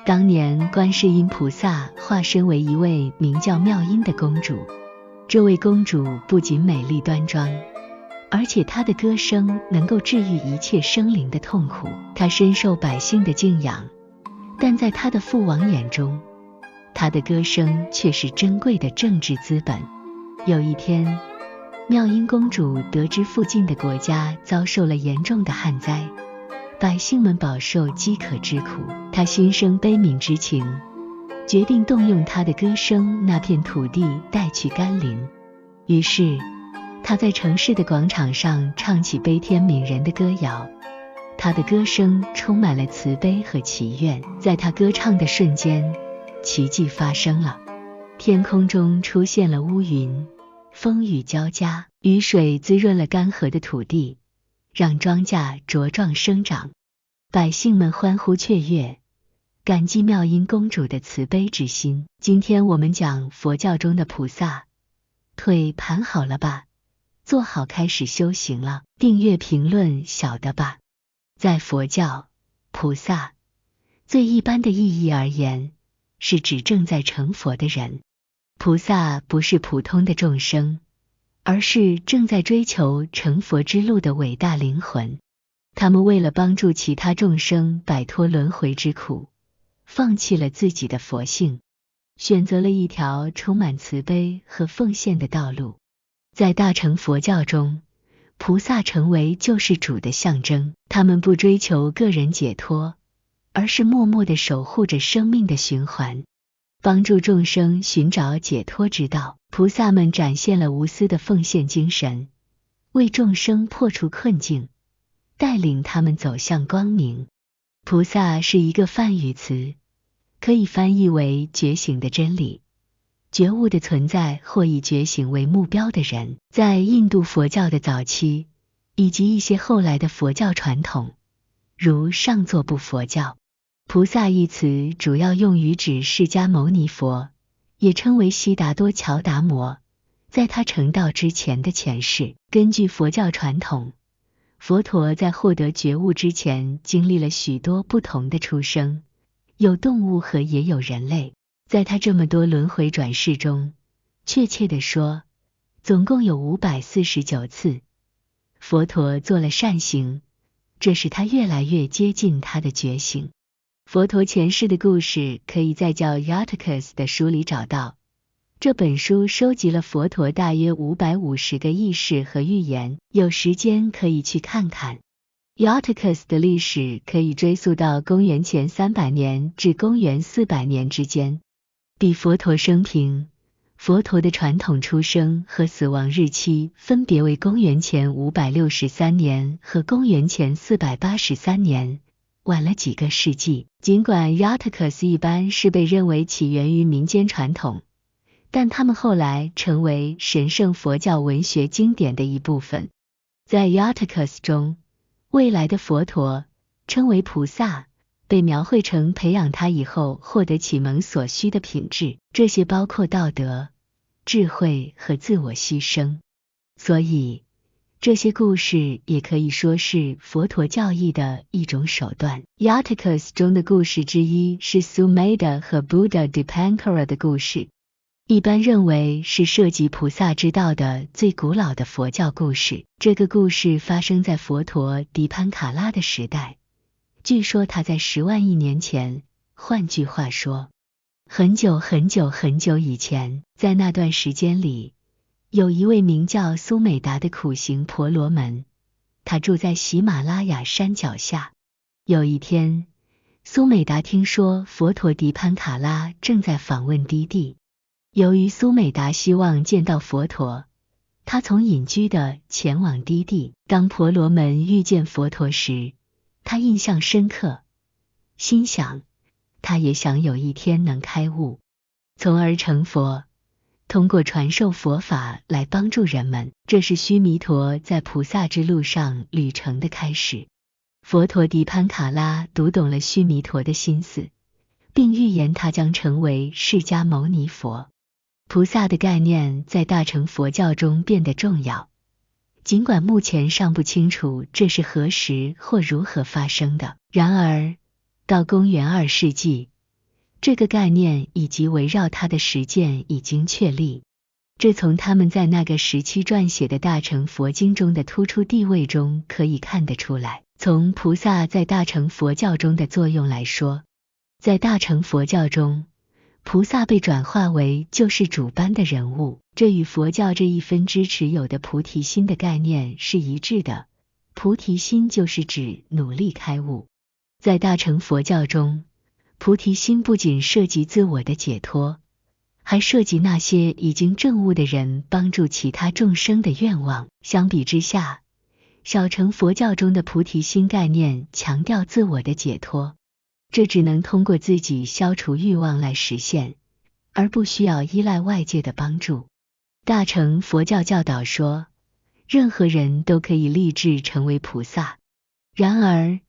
当年观世音菩萨化身为一位名叫妙音的公主，这位公主不仅美丽端庄，而且她的歌声能够治愈一切生灵的痛苦，她深受百姓的敬仰，但在她的父王眼中，她的歌声却是珍贵的政治资本。有一天，妙音公主得知附近的国家遭受了严重的旱灾，百姓们饱受饥渴之苦，她心生悲悯之情，决定动用她的歌声那片土地带去甘霖。于是她在城市的广场上唱起悲天悯人的歌谣，她的歌声充满了慈悲和祈愿。在她歌唱的瞬间，奇迹发生了，天空中出现了乌云，风雨交加，雨水滋润了干涸的土地，让庄稼茁壮生长。百姓们欢呼雀跃，感激妙音公主的慈悲之心。今天我们讲佛教中的菩萨，腿盘好了吧？坐好开始修行了。订阅评论小的吧。在佛教，菩萨最一般的意义而言，是指正在成佛的人。菩萨不是普通的众生，而是正在追求成佛之路的伟大灵魂。他们为了帮助其他众生摆脱轮回之苦，放弃了自己的佛性，选择了一条充满慈悲和奉献的道路。在大乘佛教中，菩萨成为救世主的象征。他们不追求个人解脱，而是默默地守护着生命的循环，帮助众生寻找解脱之道。菩萨们展现了无私的奉献精神，为众生破除困境，带领他们走向光明。菩萨是一个梵语词，可以翻译为觉醒的真理、觉悟的存在或以觉醒为目标的人。在印度佛教的早期，以及一些后来的佛教传统，如上座部佛教，菩萨一词主要用于指释迦牟尼佛，也称为悉达多乔达摩，在他成道之前的前世。根据佛教传统，佛陀在获得觉悟之前经历了许多不同的出生，有动物和也有人类。在他这么多轮回转世中，确切地说，总共有549次，佛陀做了善行，这使他越来越接近他的觉醒。佛陀前世的故事可以在叫 Jatakas 的书里找到，这本书收集了佛陀大约550个轶事和寓言，有时间可以去看看。Jatakas 的历史可以追溯到公元前300年至公元400年之间，比佛陀生平、佛陀的传统出生和死亡日期分别为公元前563年和公元前483年，晚了几个世纪。尽管 Jatakas 一般是被认为起源于民间传统，但他们后来成为神圣佛教文学经典的一部分。在 Jatakas 中，未来的佛陀称为菩萨，被描绘成培养他以后获得启蒙所需的品质，这些包括道德、智慧和自我牺牲。所以这些故事也可以说是佛陀教义的一种手段。Jatakas 中的故事之一是 Sumedha 和 Buddha Dipankara 的故事，一般认为是涉及菩萨之道的最古老的佛教故事。这个故事发生在佛陀迪潘卡拉的时代，据说他在10万亿年前，换句话说，很久很久很久以前。在那段时间里，有一位名叫苏美达的苦行婆罗门，他住在喜马拉雅山脚下。有一天，苏美达听说佛陀迪潘卡拉正在访问低地，由于苏美达希望见到佛陀，他从隐居的前往低地。当婆罗门遇见佛陀时，他印象深刻，心想他也想有一天能开悟，从而成佛，通过传授佛法来帮助人们。这是须弥陀在菩萨之路上旅程的开始。佛陀迪潘卡拉读懂了须弥陀的心思，并预言他将成为释迦牟尼佛。菩萨的概念在大乘佛教中变得重要，尽管目前尚不清楚这是何时或如何发生的。然而，到公元2世纪，这个概念以及围绕它的实践已经确立。这从他们在那个时期撰写的大乘佛经中的突出地位中可以看得出来。从菩萨在大乘佛教中的作用来说，在大乘佛教中，菩萨被转化为救世主般的人物，这与佛教这一分支持有的菩提心的概念是一致的。菩提心就是指努力开悟。在大乘佛教中，菩提心不仅涉及自我的解脱，还涉及那些已经证悟的人帮助其他众生的愿望。相比之下，小乘佛教中的菩提心概念强调自我的解脱，这只能通过自己消除欲望来实现，而不需要依赖外界的帮助。大乘佛教教导说，任何人都可以立志成为菩萨。然而，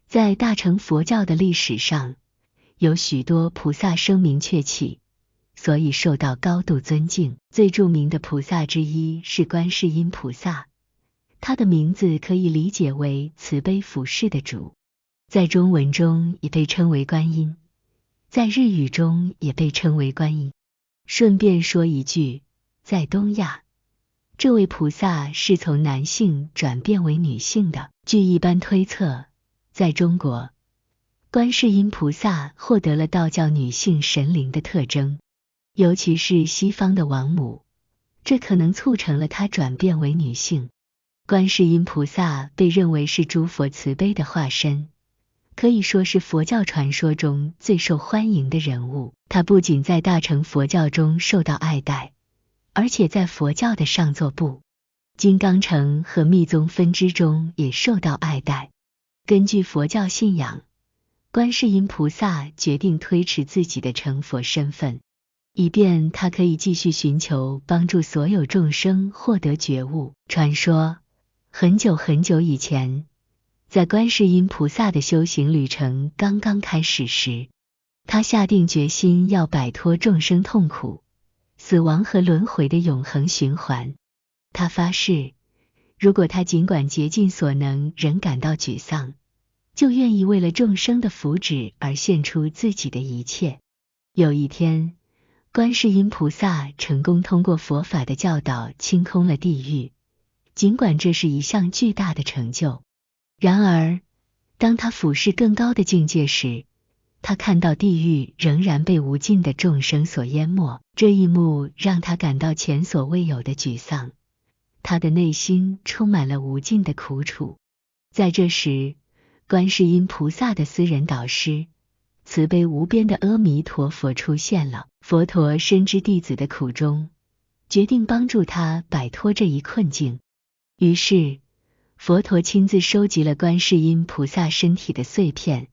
在大乘佛教的历史上，有许多菩萨声名鹊起，所以受到高度尊敬。最著名的菩萨之一是观世音菩萨，他的名字可以理解为慈悲俯视的主，在中文中也被称为观音，在日语中也被称为观音。顺便说一句，在东亚，这位菩萨是从男性转变为女性的。据一般推测，在中国，观世音菩萨获得了道教女性神灵的特征，尤其是西方的王母，这可能促成了她转变为女性。观世音菩萨被认为是诸佛慈悲的化身，可以说是佛教传说中最受欢迎的人物。他不仅在大乘佛教中受到爱戴，而且在佛教的上座部、金刚乘和密宗分支中也受到爱戴。根据佛教信仰，观世音菩萨决定推迟自己的成佛身份，以便他可以继续寻求帮助所有众生获得觉悟。传说，很久很久以前，在观世音菩萨的修行旅程刚刚开始时，他下定决心要摆脱众生痛苦、死亡和轮回的永恒循环。他发誓，如果他尽管竭尽所能仍感到沮丧，就愿意为了众生的福祉而献出自己的一切。有一天，观世音菩萨成功通过佛法的教导清空了地狱，尽管这是一项巨大的成就。然而，当他俯视更高的境界时，他看到地狱仍然被无尽的众生所淹没，这一幕让他感到前所未有的沮丧，他的内心充满了无尽的苦楚。在这时，观世音菩萨的私人导师、慈悲无边的阿弥陀佛出现了。佛陀深知弟子的苦衷，决定帮助他摆脱这一困境。于是，佛陀亲自收集了观世音菩萨身体的碎片，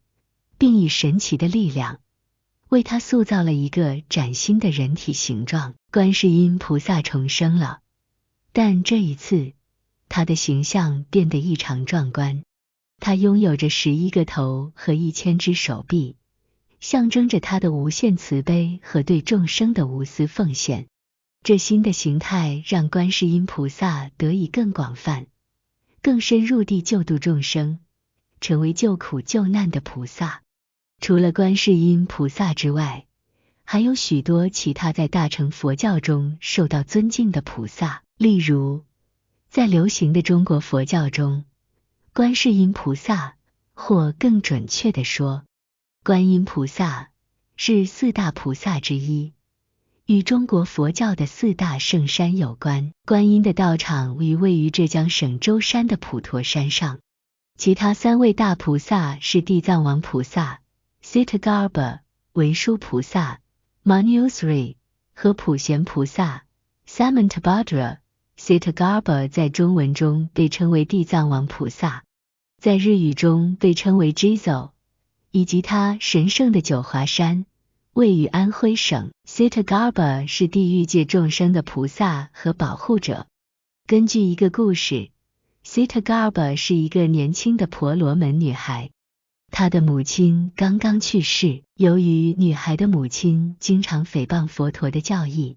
并以神奇的力量为他塑造了一个崭新的人体形状。观世音菩萨重生了，但这一次，他的形象变得异常壮观。他拥有着11个头和1000只手臂，象征着他的无限慈悲和对众生的无私奉献。这新的形态让观世音菩萨得以更广泛、更深入地救度众生，成为救苦救难的菩萨。除了观世音菩萨之外，还有许多其他在大乘佛教中受到尊敬的菩萨。例如，在流行的中国佛教中，观世音菩萨，或更准确地说，观音菩萨，是4大菩萨之一，与中国佛教的4大圣山有关。观音的道场位于浙江省舟山的普陀山上。其他3位大菩萨是地藏王菩萨、Kshetragarbha、文殊菩萨、Manjusri 和普贤菩萨、Samantabhadra。Kshetragarbha 在中文中被称为地藏王菩萨，在日语中被称为 Jizo， 以及他神圣的九华山，位于安徽省。Kshetragarbha 是地狱界众生的菩萨和保护者。根据一个故事， Kshetragarbha 是一个年轻的婆罗门女孩，她的母亲刚刚去世。由于女孩的母亲经常诽谤佛陀的教义，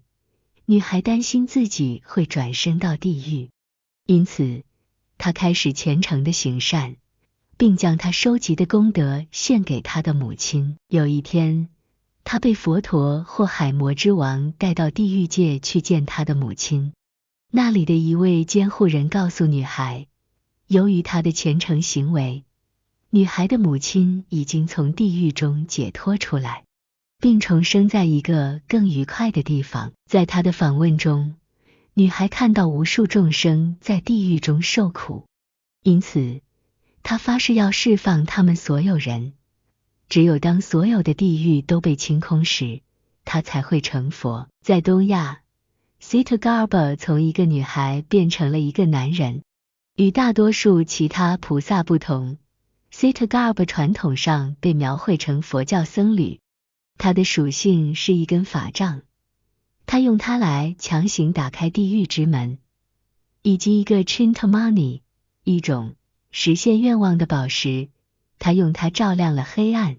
女孩担心自己会转生到地狱，因此她开始虔诚的行善，并将她收集的功德献给她的母亲。有一天，他被佛陀或海魔之王带到地狱界去见他的母亲。那里的一位监护人告诉女孩，由于她的虔诚行为，女孩的母亲已经从地狱中解脱出来，并重生在一个更愉快的地方。在她的访问中，女孩看到无数众生在地狱中受苦，因此她发誓要释放他们所有人。只有当所有的地狱都被清空时，她才会成佛。在东亚，Kshetragarbha从一个女孩变成了一个男人。与大多数其他菩萨不同，Kshetragarbha传统上被描绘成佛教僧侣。他的属性是一根法杖，他用它来强行打开地狱之门，以及一个 Chintamani， 一种实现愿望的宝石，他用它照亮了黑暗。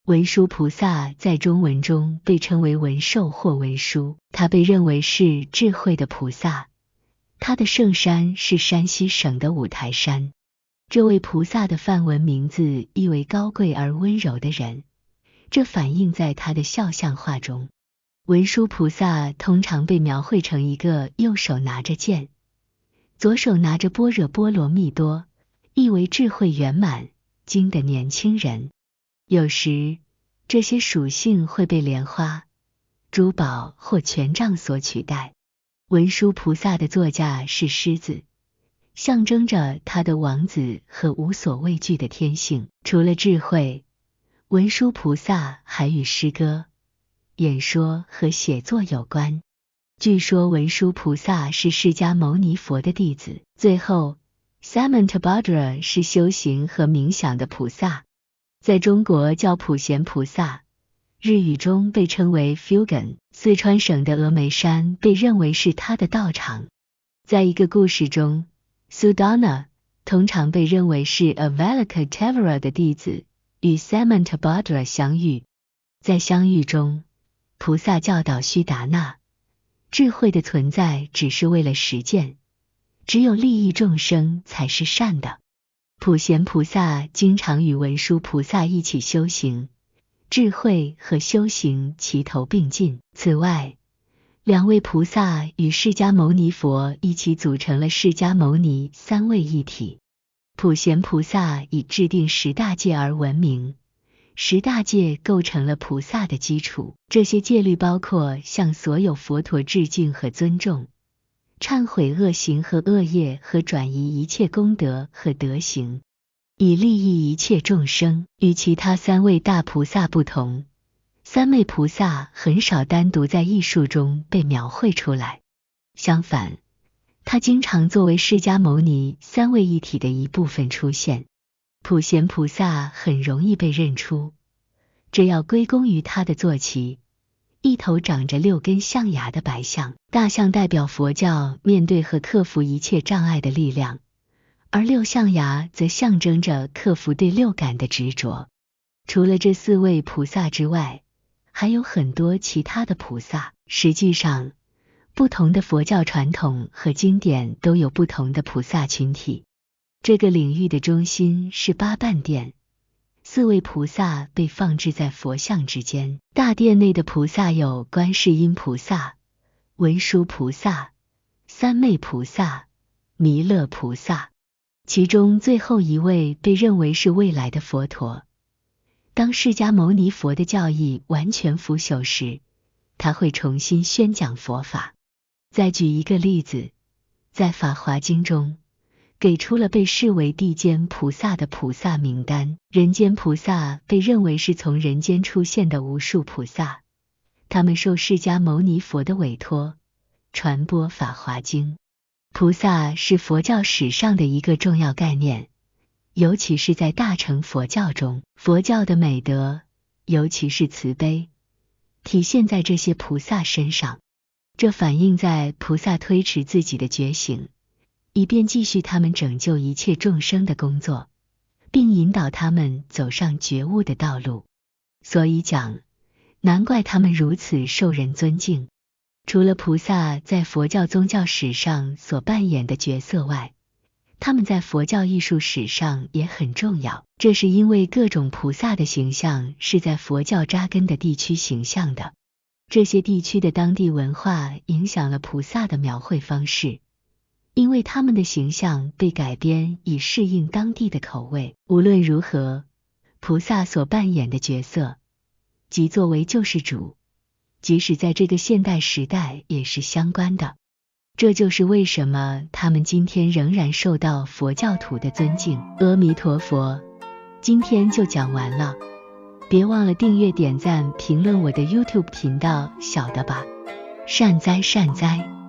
文殊菩萨在中文中被称为文寿或文殊，他被认为是智慧的菩萨。他的圣山是山西省的五台山。这位菩萨的梵文名字意为高贵而温柔的人，这反映在他的肖像画中。文殊菩萨通常被描绘成一个右手拿着剑，左手拿着般若波罗蜜多，意为智慧圆满经的年轻人。有时，这些属性会被莲花、珠宝或权杖所取代。文殊菩萨的座驾是狮子，象征着他的王子和无所畏惧的天性。除了智慧，文殊菩萨还与诗歌、演说和写作有关。据说文殊菩萨是释迦牟尼佛的弟子。最后， Samantabhadra 是修行和冥想的菩萨。在中国叫普贤菩萨，日语中被称为 Fugen。 四川省的峨眉山被认为是他的道场。在一个故事中， Sudana 通常被认为是 Avalokiteshvara 的弟子，与 Samantabhadra 相遇。在相遇中，菩萨教导须达那，智慧的存在只是为了实践，只有利益众生才是善的。普贤菩萨经常与文殊菩萨一起修行，智慧和修行齐头并进。此外，两位菩萨与释迦牟尼佛一起组成了释迦牟尼三位一体。普贤菩萨以制定十大戒而闻名，十大戒构成了菩萨的基础。这些戒律包括向所有佛陀致敬和尊重，忏悔恶行和恶业和转移一切功德和德行，以利益一切众生。与其他三位大菩萨不同，三昧菩萨很少单独在艺术中被描绘出来，相反，他经常作为释迦牟尼三位一体的一部分出现。普贤菩萨很容易被认出，这要归功于他的坐骑，一头长着6根象牙的白象。大象代表佛教面对和克服一切障碍的力量，而6象牙则象征着克服对六感的执着。除了这4位菩萨之外，还有很多其他的菩萨。实际上，不同的佛教传统和经典都有不同的菩萨群体。这个领域的中心是八瓣殿，4位菩萨被放置在佛像之间。大殿内的菩萨有观世音菩萨、文殊菩萨、三昧菩萨、弥勒菩萨，其中最后一位被认为是未来的佛陀。当释迦牟尼佛的教义完全腐朽时，他会重新宣讲佛法。再举一个例子，在法华经中给出了被视为地间菩萨的菩萨名单。人间菩萨被认为是从人间出现的无数菩萨，他们受释迦牟尼佛的委托，传播法华经。菩萨是佛教史上的一个重要概念，尤其是在大乘佛教中，佛教的美德，尤其是慈悲，体现在这些菩萨身上。这反映在菩萨推迟自己的觉醒，以便继续他们拯救一切众生的工作，并引导他们走上觉悟的道路。所以讲，难怪他们如此受人尊敬。除了菩萨在佛教宗教史上所扮演的角色外，他们在佛教艺术史上也很重要，这是因为各种菩萨的形象是在佛教扎根的地区形象的，这些地区的当地文化影响了菩萨的描绘方式，因为他们的形象被改编以适应当地的口味。无论如何，菩萨所扮演的角色，即作为救世主，即使在这个现代时代也是相关的。这就是为什么他们今天仍然受到佛教徒的尊敬。阿弥陀佛，今天就讲完了，别忘了订阅、点赞、评论我的 YouTube 频道，小的吧，善哉善哉。